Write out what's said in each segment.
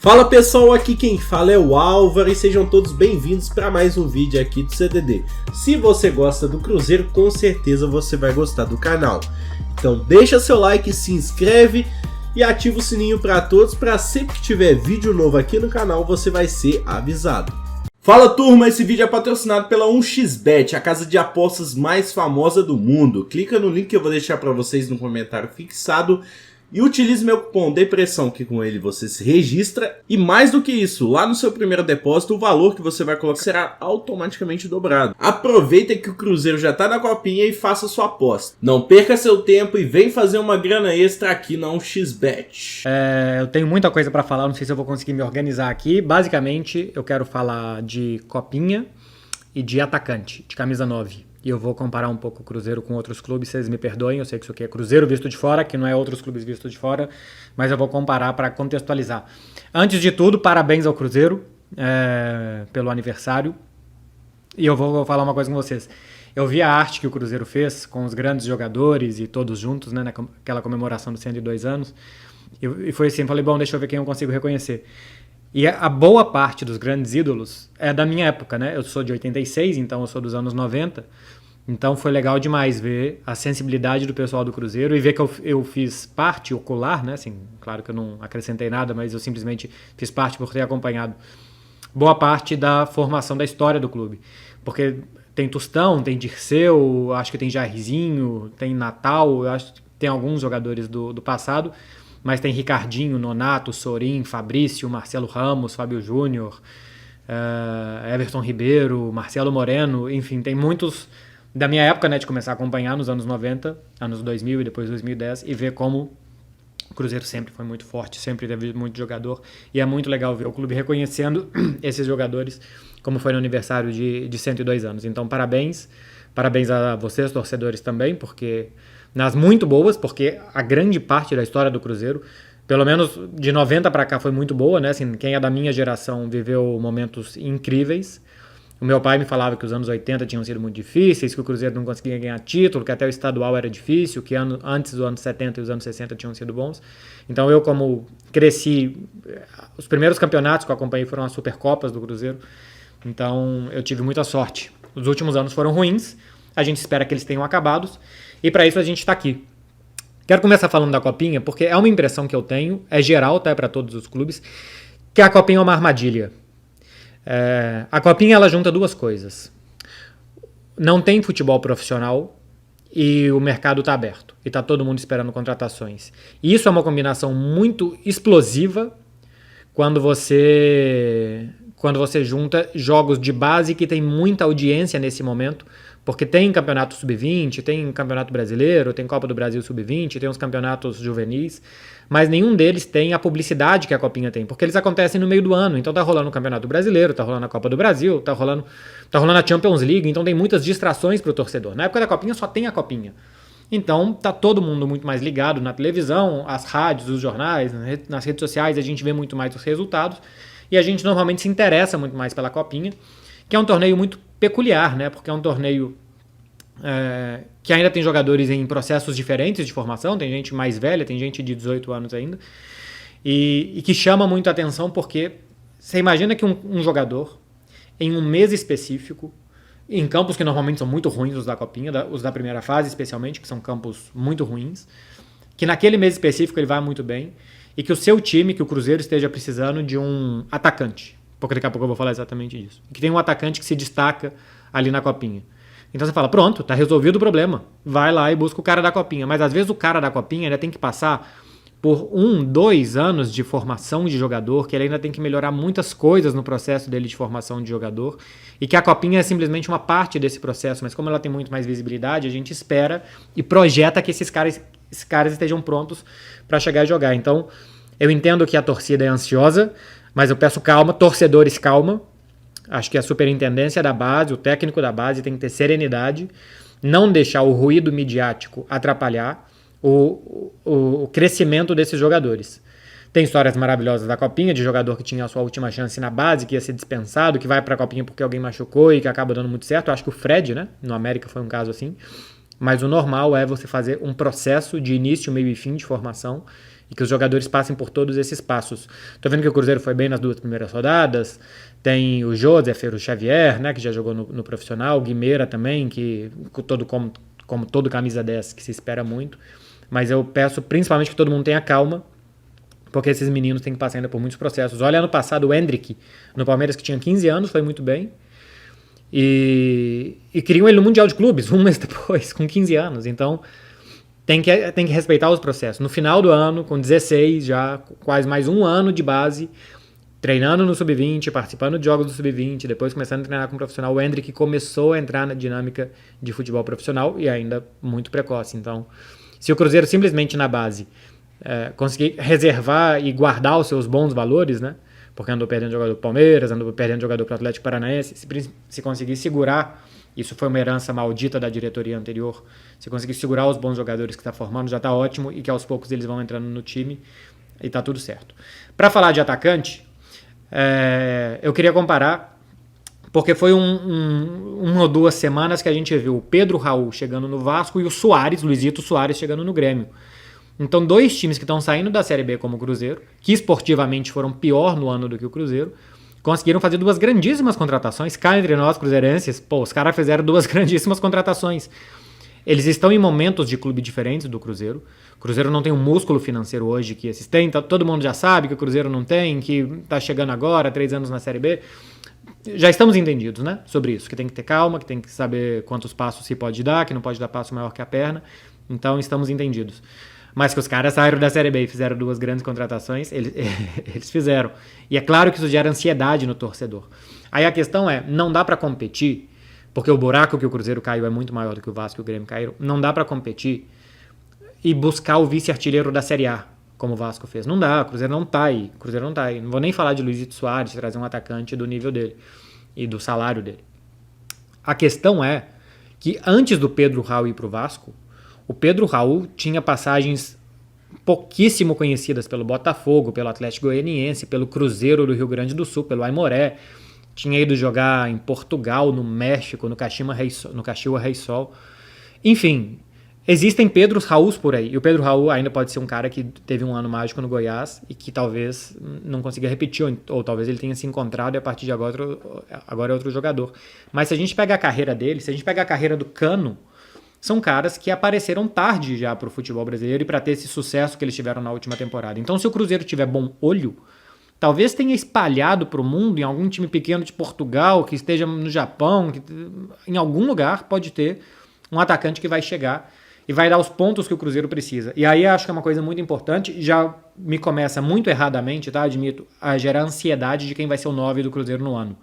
Fala pessoal, aqui quem fala é o Álvaro e sejam todos bem-vindos para mais um vídeo aqui do CDD. Se você gosta do Cruzeiro, com certeza você vai gostar do canal. Então deixa seu like, se inscreve e ativa o sininho para todos, para sempre que tiver vídeo novo aqui no canal você vai ser avisado. Fala turma, esse vídeo é patrocinado pela 1xBet, a casa de apostas mais famosa do mundo. Clica no link que eu vou deixar para vocês no comentário fixado. E utilize meu cupom DEPRESSão, que com ele você se registra. E mais do que isso, lá no seu primeiro depósito, o valor que você vai colocar será automaticamente dobrado. Aproveita que o Cruzeiro já está na copinha e faça sua aposta. Não perca seu tempo e vem fazer uma grana extra aqui na 1xBet. Eu tenho muita coisa para falar, não sei se eu vou conseguir me organizar aqui. Basicamente, eu quero falar de copinha e de atacante, de camisa 9. E eu vou comparar um pouco o Cruzeiro com outros clubes, vocês me perdoem, eu sei que isso aqui é Cruzeiro visto de fora, que não é outros clubes visto de fora, mas eu vou comparar para contextualizar. Antes de tudo, parabéns ao Cruzeiro pelo aniversário. E eu vou falar uma coisa com vocês. Eu vi a arte que o Cruzeiro fez com os grandes jogadores e todos juntos, né, naquela comemoração dos 102 anos. E foi assim, falei, bom, deixa eu ver quem eu consigo reconhecer. E a boa parte dos grandes ídolos é da minha época, né? Eu sou de 86, então eu sou dos anos 90. Então foi legal demais ver a sensibilidade do pessoal do Cruzeiro e ver que eu fiz parte ocular, né? Assim, claro que eu não acrescentei nada, mas eu simplesmente fiz parte por ter acompanhado boa parte da formação da história do clube. Porque tem Tostão, tem Dirceu, acho que tem Jairzinho, tem Natal, eu acho que tem alguns jogadores do passado, mas tem Ricardinho, Nonato, Sorin, Fabrício, Marcelo Ramos, Fábio Júnior, Everton Ribeiro, Marcelo Moreno, enfim, tem muitos da minha época, né, de começar a acompanhar nos anos 90, anos 2000 e depois 2010, e ver como o Cruzeiro sempre foi muito forte, sempre teve muito jogador, e é muito legal ver o clube reconhecendo esses jogadores, como foi no aniversário de 102 anos. Então, parabéns a vocês, torcedores, também, porque nas muito boas, porque a grande parte da história do Cruzeiro, pelo menos de 90 para cá, foi muito boa, né? Assim, quem é da minha geração viveu momentos incríveis. O meu pai me falava que os anos 80 tinham sido muito difíceis, que o Cruzeiro não conseguia ganhar título, que até o estadual era difícil, que antes dos anos 70 e os anos 60 tinham sido bons. Então eu, como cresci, os primeiros campeonatos que eu acompanhei foram as Supercopas do Cruzeiro, então eu tive muita sorte. Os últimos anos foram ruins, a gente espera que eles tenham acabados, e para isso a gente está aqui. Quero começar falando da Copinha, porque é uma impressão que eu tenho, é geral, tá, para todos os clubes, que a Copinha é uma armadilha. A Copinha, ela junta duas coisas. Não tem futebol profissional e o mercado está aberto. E está todo mundo esperando contratações. E isso é uma combinação muito explosiva quando você junta jogos de base que tem muita audiência nesse momento, porque tem campeonato sub-20, tem campeonato brasileiro, tem Copa do Brasil sub-20, tem os campeonatos juvenis, mas nenhum deles tem a publicidade que a Copinha tem, porque eles acontecem no meio do ano. Então tá rolando o Campeonato Brasileiro, tá rolando a Copa do Brasil, tá rolando a Champions League, então tem muitas distrações pro torcedor. Na época da Copinha só tem a Copinha. Então tá todo mundo muito mais ligado na televisão, as rádios, os jornais, nas redes sociais, a gente vê muito mais os resultados e a gente normalmente se interessa muito mais pela Copinha, que é um torneio muito peculiar, né? Porque é um torneio que ainda tem jogadores em processos diferentes de formação, tem gente mais velha, tem gente de 18 anos ainda, e que chama muito a atenção porque você imagina que um jogador, em um mês específico, em campos que normalmente são muito ruins, os da Copinha, os da primeira fase especialmente, que são campos muito ruins, que naquele mês específico ele vai muito bem, e que o seu time, que o Cruzeiro esteja precisando de um atacante, porque daqui a pouco eu vou falar exatamente disso, que tem um atacante que se destaca ali na Copinha. Então você fala, pronto, tá resolvido o problema. Vai lá e busca o cara da Copinha. Mas às vezes o cara da Copinha ainda tem que passar por 2 anos de formação de jogador, que ele ainda tem que melhorar muitas coisas no processo dele de formação de jogador, e que a Copinha é simplesmente uma parte desse processo, mas como ela tem muito mais visibilidade, a gente espera e projeta que esses caras estejam prontos para chegar e jogar. Então, eu entendo que a torcida é ansiosa, mas eu peço calma, torcedores, calma. Acho que a superintendência da base, o técnico da base tem que ter serenidade, não deixar o ruído midiático atrapalhar o crescimento desses jogadores. Tem histórias maravilhosas da Copinha, de jogador que tinha a sua última chance na base, que ia ser dispensado, que vai para a Copinha porque alguém machucou e que acaba dando muito certo. Eu acho que o Fred, né, no América foi um caso assim. Mas o normal é você fazer um processo de início, meio e fim de formação e que os jogadores passem por todos esses passos. Tô vendo que o Cruzeiro foi bem nas 2 primeiras rodadas, tem o Joseph, o Xavier, né, que já jogou no profissional, o Guimeira também, que como todo camisa 10 que se espera muito, mas eu peço principalmente que todo mundo tenha calma, porque esses meninos têm que passar ainda por muitos processos. Olha, ano passado o Endrick, no Palmeiras, que tinha 15 anos, foi muito bem, e queriam ele no Mundial de Clubes, um mês depois, com 15 anos, então tem que respeitar os processos. No final do ano, com 16, já quase mais um ano de base, treinando no Sub-20, participando de jogos do Sub-20, depois começando a treinar com o profissional, o Endrick começou a entrar na dinâmica de futebol profissional e ainda muito precoce. Então, se o Cruzeiro simplesmente na base conseguir reservar e guardar os seus bons valores, né? Porque andou perdendo jogador do Palmeiras, andou perdendo jogador para o Atlético Paranaense, se conseguir segurar, isso foi uma herança maldita da diretoria anterior, se conseguir segurar os bons jogadores que está formando, já está ótimo, e que aos poucos eles vão entrando no time e está tudo certo. Para falar de atacante, eu queria comparar, porque foi uma ou 2 semanas que a gente viu o Pedro Raul chegando no Vasco e o Luizito Soares chegando no Grêmio. Então, 2 times que estão saindo da Série B como o Cruzeiro, que esportivamente foram pior no ano do que o Cruzeiro, conseguiram fazer 2 grandíssimas contratações. Cá entre nós, cruzeirenses, os caras fizeram 2 grandíssimas contratações. Eles estão em momentos de clube diferentes do Cruzeiro. O Cruzeiro não tem um músculo financeiro hoje que esses têm. Todo mundo já sabe que o Cruzeiro não tem, que está chegando agora, 3 anos na Série B. Já estamos entendidos, né, sobre isso, que tem que ter calma, que tem que saber quantos passos se pode dar, que não pode dar passo maior que a perna. Então, estamos entendidos. Mas que os caras saíram da Série B e fizeram 2 grandes contratações, eles fizeram. E é claro que isso gera ansiedade no torcedor. Aí a questão não dá para competir, porque o buraco que o Cruzeiro caiu é muito maior do que o Vasco e o Grêmio caíram, não dá para competir e buscar o vice-artilheiro da Série A, como o Vasco fez. Não dá, o Cruzeiro não tá aí. Não vou nem falar de Luizito Soares, trazer um atacante do nível dele e do salário dele. A questão é que antes do Pedro Raul ir pro Vasco, o Pedro Raul tinha passagens pouquíssimo conhecidas pelo Botafogo, pelo Atlético Goianiense, pelo Cruzeiro do Rio Grande do Sul, pelo Aimoré. Tinha ido jogar em Portugal, no México, no Caxiwa Rei Sol. Enfim, existem Pedros Raús por aí. E o Pedro Raul ainda pode ser um cara que teve um ano mágico no Goiás e que talvez não consiga repetir, ou talvez ele tenha se encontrado e a partir de agora é outro jogador. Mas se a gente pega a carreira dele, se a gente pega a carreira do Cano, são caras que apareceram tarde já para o futebol brasileiro e para ter esse sucesso que eles tiveram na última temporada. Então, se o Cruzeiro tiver bom olho, talvez tenha espalhado para o mundo em algum time pequeno de Portugal, que esteja no Japão, em algum lugar pode ter um atacante que vai chegar e vai dar os pontos que o Cruzeiro precisa. E aí acho que é uma coisa muito importante, já me começa muito erradamente, tá? Admito, a gerar ansiedade de quem vai ser o 9 do Cruzeiro no ano.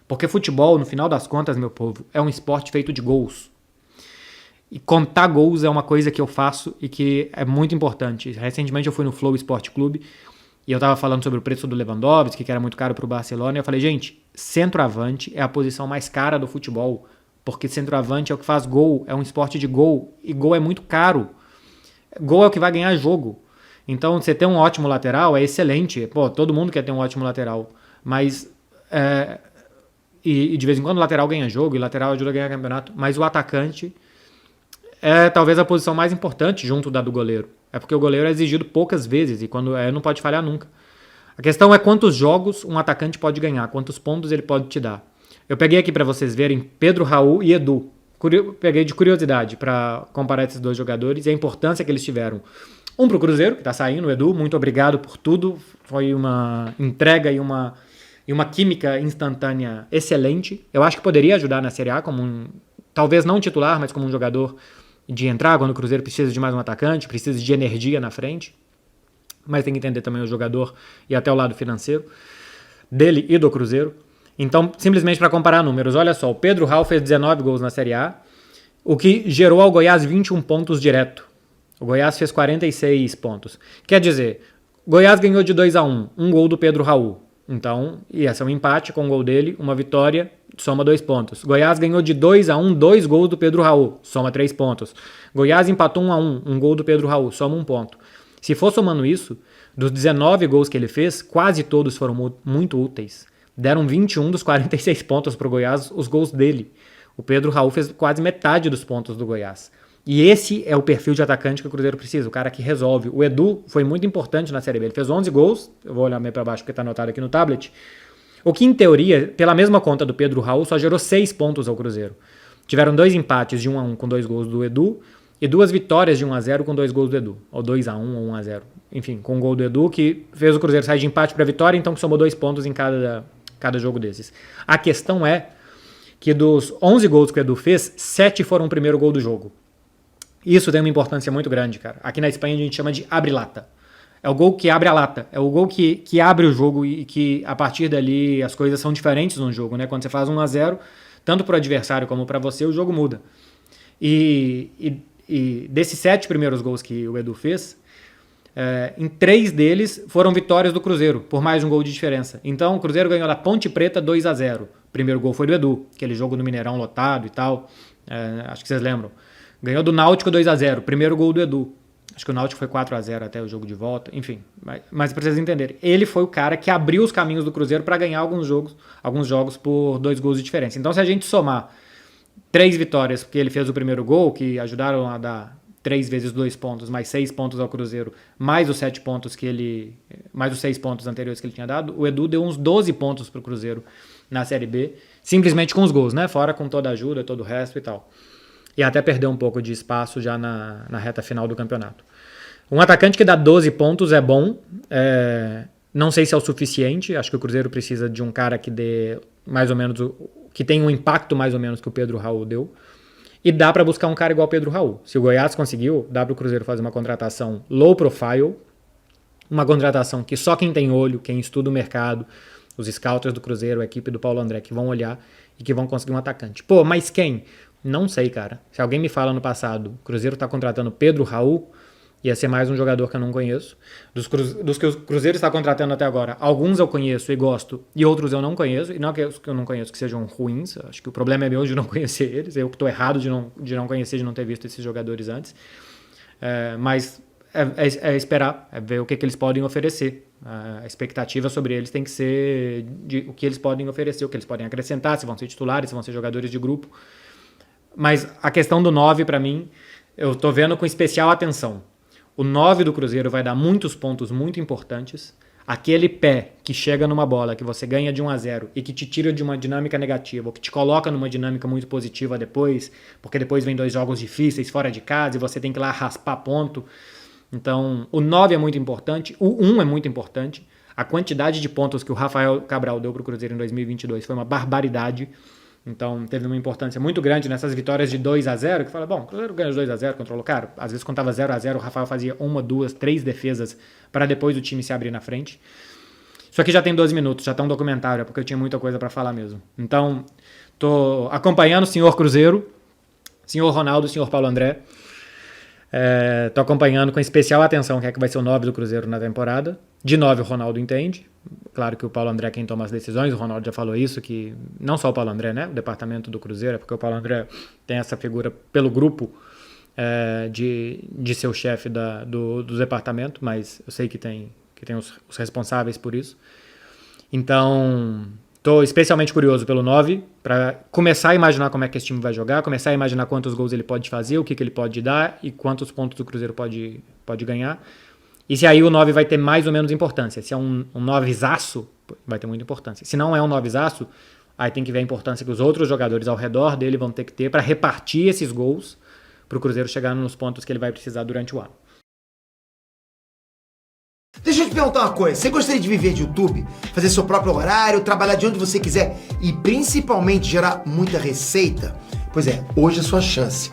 Porque futebol, no final das contas, meu povo, é um esporte feito de gols. E contar gols é uma coisa que eu faço e que é muito importante. Recentemente eu fui no Flow Esporte Clube e eu tava falando sobre o preço do Lewandowski, que era muito caro pro Barcelona, e eu falei, gente, centroavante é a posição mais cara do futebol, porque centroavante é o que faz gol, é um esporte de gol, e gol é muito caro. Gol é o que vai ganhar jogo. Então, você ter um ótimo lateral é excelente. Pô, todo mundo quer ter um ótimo lateral, mas... E de vez em quando o lateral ganha jogo, e o lateral ajuda a ganhar campeonato, mas o atacante é talvez a posição mais importante junto da do goleiro. É porque o goleiro é exigido poucas vezes e quando não pode falhar nunca. A questão é quantos jogos um atacante pode ganhar, quantos pontos ele pode te dar. Eu peguei aqui para vocês verem Pedro Raul e Edu. Peguei de curiosidade para comparar esses 2 jogadores e a importância que eles tiveram. Um pro Cruzeiro, que tá saindo, o Edu, muito obrigado por tudo. Foi uma entrega e uma química instantânea excelente. Eu acho que poderia ajudar na Série A como talvez não titular, mas como um jogador de entrar quando o Cruzeiro precisa de mais um atacante, precisa de energia na frente, mas tem que entender também o jogador e até o lado financeiro dele e do Cruzeiro. Então, simplesmente para comparar números, olha só, o Pedro Raul fez 19 gols na Série A, o que gerou ao Goiás 21 pontos direto. O Goiás fez 46 pontos. Quer dizer, Goiás ganhou de 2-1, um gol do Pedro Raul. Então, ia ser um empate com o gol dele, uma vitória, soma 2 pontos. Goiás ganhou de 2-1, 2 gols do Pedro Raul, soma 3 pontos. Goiás empatou 1-1, um gol do Pedro Raul, soma 1 ponto. Se for somando isso, dos 19 gols que ele fez, quase todos foram muito úteis. Deram 21 dos 46 pontos para o Goiás, os gols dele. O Pedro Raul fez quase metade dos pontos do Goiás. E esse é o perfil de atacante que o Cruzeiro precisa, o cara que resolve. O Edu foi muito importante na Série B, ele fez 11 gols, eu vou olhar meio para baixo porque tá anotado aqui no tablet, o que em teoria, pela mesma conta do Pedro Raul, só gerou 6 pontos ao Cruzeiro. Tiveram 2 empates de 1-1 com 2 gols do Edu e 2 vitórias de 1-0 com 2 gols do Edu, ou 2-1 ou 1-0, enfim, com o gol do Edu que fez o Cruzeiro sair de empate para vitória, então que somou 2 pontos em cada jogo desses. A questão é que dos 11 gols que o Edu fez, 7 foram o primeiro gol do jogo. Isso tem uma importância muito grande, cara. Aqui na Espanha a gente chama de abre-lata. É o gol que abre a lata. É o gol que abre o jogo e que a partir dali as coisas são diferentes no jogo, né? Quando você faz 1-0, tanto para o adversário como para você, o jogo muda. E desses 7 primeiros gols que o Edu fez, em 3 deles foram vitórias do Cruzeiro, por mais um gol de diferença. Então o Cruzeiro ganhou da Ponte Preta 2-0. O primeiro gol foi do Edu, aquele jogo no Mineirão lotado e tal. Acho que vocês lembram. Ganhou do Náutico 2-0, primeiro gol do Edu. Acho que o Náutico foi 4-0 até o jogo de volta, enfim. Mas para vocês entenderem, ele foi o cara que abriu os caminhos do Cruzeiro para ganhar alguns jogos por 2 gols de diferença. Então se a gente somar 3 vitórias, porque ele fez o primeiro gol, que ajudaram a dar 3 vezes 2 pontos, mais 6 pontos ao Cruzeiro, mais os 7 pontos mais os 6 pontos anteriores que ele tinha dado, o Edu deu uns 12 pontos pro Cruzeiro na Série B, simplesmente com os gols, né? Fora com toda a ajuda, todo o resto e tal. E até perdeu um pouco de espaço já na reta final do campeonato. Um atacante que dá 12 pontos é bom, não sei se é o suficiente, acho que o Cruzeiro precisa de um cara que dê mais ou menos, que tenha um impacto mais ou menos que o Pedro Raul deu, e dá para buscar um cara igual o Pedro Raul. Se o Goiás conseguiu, dá para o Cruzeiro fazer uma contratação low profile, uma contratação que só quem tem olho, quem estuda o mercado, os scouters do Cruzeiro, a equipe do Paulo André, que vão olhar e que vão conseguir um atacante. Pô, mas quem? Não sei, cara. Se alguém me fala no passado, o Cruzeiro tá contratando Pedro Raul, ia ser mais um jogador que eu não conheço. Dos que o Cruzeiro está contratando até agora, alguns eu conheço e gosto, e outros eu não conheço. E não que os que eu não conheço que sejam ruins, acho que o problema é meu de não conhecer eles. Eu que estou errado de não conhecer, de não ter visto esses jogadores antes. Mas é esperar, é ver o que eles podem oferecer. A expectativa sobre eles tem que ser de o que eles podem oferecer, o que eles podem acrescentar, se vão ser titulares, se vão ser jogadores de grupo. Mas a questão do 9, para mim, eu tô vendo com especial atenção. O 9 do Cruzeiro vai dar muitos pontos muito importantes. Aquele pé que chega numa bola, que você ganha de 1-0 e que te tira de uma dinâmica negativa, ou que te coloca numa dinâmica muito positiva depois, porque depois vem 2 jogos difíceis fora de casa e você tem que ir lá raspar ponto. Então, o 9 é muito importante, o 1 é muito importante. A quantidade de pontos que o Rafael Cabral deu pro Cruzeiro em 2022 foi uma barbaridade. Então teve uma importância muito grande nessas vitórias de 2-0, que fala, bom, o Cruzeiro ganha de 2-0, controlou o cara. Às vezes quando tava 0-0, o Rafael fazia 1, 2, 3 defesas para depois o time se abrir na frente. Isso aqui já tem 12 minutos, já tá um documentário, porque eu tinha muita coisa para falar mesmo. Então, tô acompanhando o senhor Cruzeiro, senhor Ronaldo, senhor Paulo André. Tô acompanhando com especial atenção quem é que vai ser o 9 do Cruzeiro na temporada. De 9 o Ronaldo entende. Claro que o Paulo André é quem toma as decisões, o Ronaldo já falou isso, que não só o Paulo André, né? O departamento do Cruzeiro, porque o Paulo André tem essa figura pelo grupo de ser o chefe do departamento, mas eu sei que tem os responsáveis por isso. Então, estou especialmente curioso pelo 9, para começar a imaginar como é que esse time vai jogar, começar a imaginar quantos gols ele pode fazer, o que ele pode dar e quantos pontos o Cruzeiro pode ganhar. E se aí o 9 vai ter mais ou menos importância. Se é um 9zaço, vai ter muita importância. Se não é um 9zaço, aí tem que ver a importância que os outros jogadores ao redor dele vão ter que ter para repartir esses gols para o Cruzeiro chegar nos pontos que ele vai precisar durante o ano. Deixa eu te perguntar uma coisa, você gostaria de viver de YouTube? Fazer seu próprio horário, trabalhar de onde você quiser e principalmente gerar muita receita? Pois é, hoje é a sua chance.